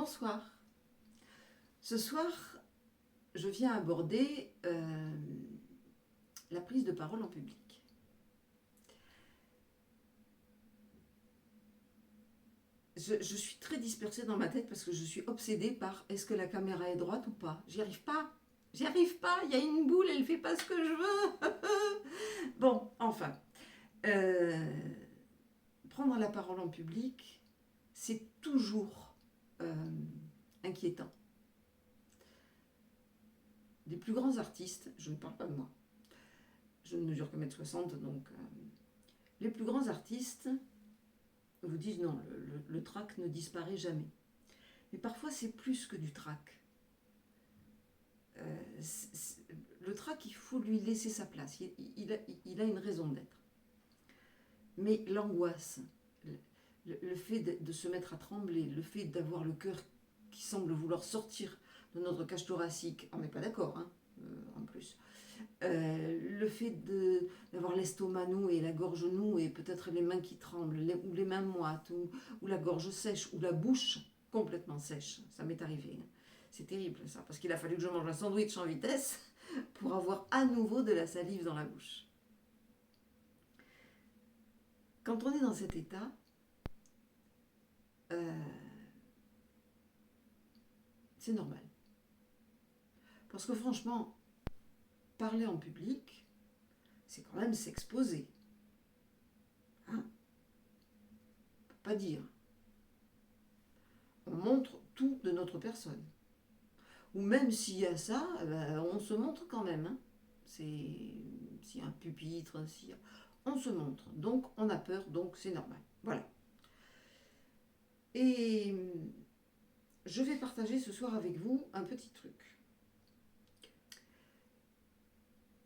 Bonsoir. Ce soir, je viens aborder la prise de parole en public. Je suis très dispersée dans ma tête parce que je suis obsédée par est-ce que la caméra est droite ou pas. J'y arrive pas. J'y arrive pas. Il y a une boule, elle fait pas ce que je veux. Bon, enfin. Prendre la parole en public, c'est toujours inquiétant. Les plus grands artistes, je ne parle pas de moi, je ne mesure que 1m60, donc les plus grands artistes vous disent non, le trac ne disparaît jamais. Mais parfois c'est plus que du trac. Le trac, il faut lui laisser sa place, il a une raison d'être. Mais l'angoisse, le fait de se mettre à trembler, le fait d'avoir le cœur qui semble vouloir sortir de notre cage thoracique, on n'est pas d'accord, hein, en plus. Le fait d'avoir l'estomac noué, la gorge nouée, peut-être les mains qui tremblent, ou les mains moites, ou la gorge sèche, ou la bouche complètement sèche. Ça m'est arrivé. Hein. C'est terrible ça, parce qu'il a fallu que je mange un sandwich en vitesse pour avoir à nouveau de la salive dans la bouche. Quand on est dans cet état, c'est normal. Parce que franchement, parler en public, c'est quand même s'exposer. Hein? On ne peut pas dire. On montre tout de notre personne. Ou même s'il y a ça, on se montre quand même. Hein? S'il y a un pupitre, on se montre. Donc on a peur, donc c'est normal. Voilà. Et je vais partager ce soir avec vous un petit truc.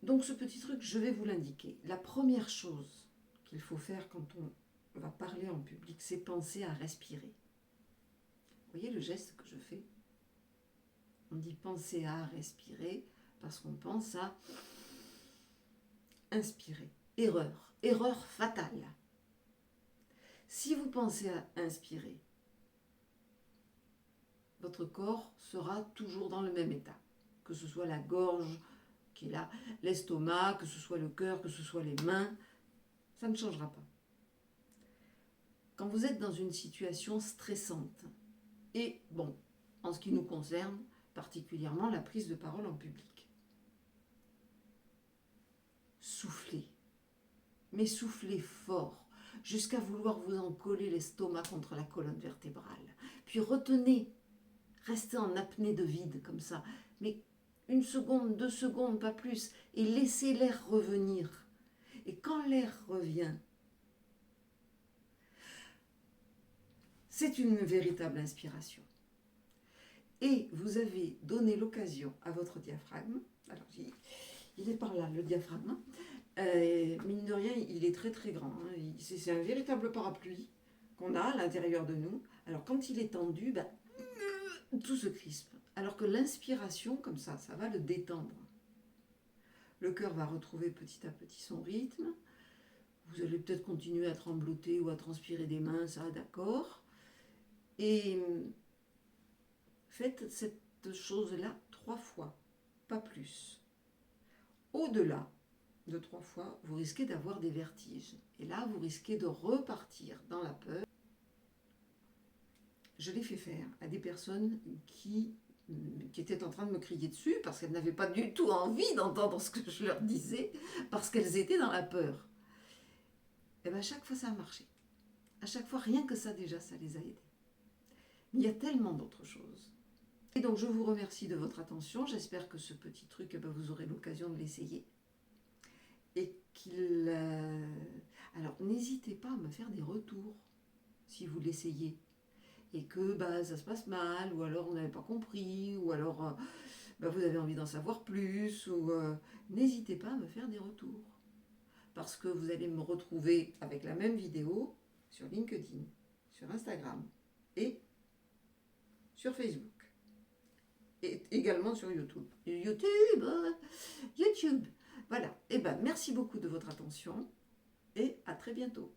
Donc ce petit truc, je vais vous l'indiquer. La première chose qu'il faut faire quand on va parler en public, c'est penser à respirer. Vous voyez le geste que je fais? On dit penser à respirer parce qu'on pense à inspirer. Erreur fatale. Si vous pensez à inspirer, votre corps sera toujours dans le même état. Que ce soit la gorge qui est là, l'estomac, que ce soit le cœur, que ce soit les mains, ça ne changera pas. Quand vous êtes dans une situation stressante, et bon, en ce qui nous concerne, particulièrement la prise de parole en public, soufflez, mais soufflez fort, jusqu'à vouloir vous en coller l'estomac contre la colonne vertébrale. Puis retenez, restez en apnée de vide comme ça, mais 1 seconde, 2 secondes, pas plus, et laissez l'air revenir. Et quand l'air revient, c'est une véritable inspiration. Et vous avez donné l'occasion à votre diaphragme, alors il est par là le diaphragme, mine de rien il est très très grand, hein. C'est un véritable parapluie qu'on a à l'intérieur de nous. Alors quand il est tendu, tout se crispe. Alors que l'inspiration, comme ça va le détendre. Le cœur va retrouver petit à petit son rythme. Vous allez peut-être continuer à trembloter ou à transpirer des mains, ça, d'accord. Et faites cette chose-là 3 fois, pas plus. Au-delà de 3 fois, vous risquez d'avoir des vertiges. Et là, vous risquez de repartir dans la peur. Je l'ai fait faire à des personnes qui étaient en train de me crier dessus parce qu'elles n'avaient pas du tout envie d'entendre ce que je leur disais, parce qu'elles étaient dans la peur. Et bien à chaque fois ça a marché. À chaque fois, rien que ça déjà, ça les a aidés. Mais il y a tellement d'autres choses. Et donc je vous remercie de votre attention. J'espère que ce petit truc, vous aurez l'occasion de l'essayer. Et qu'il... Alors n'hésitez pas à me faire des retours si vous l'essayez. Et que ça se passe mal, ou alors on n'avait pas compris, ou alors vous avez envie d'en savoir plus, ou n'hésitez pas à me faire des retours. Parce que vous allez me retrouver avec la même vidéo sur LinkedIn, sur Instagram et sur Facebook. Et également sur YouTube. YouTube. Voilà. Et merci beaucoup de votre attention et à très bientôt.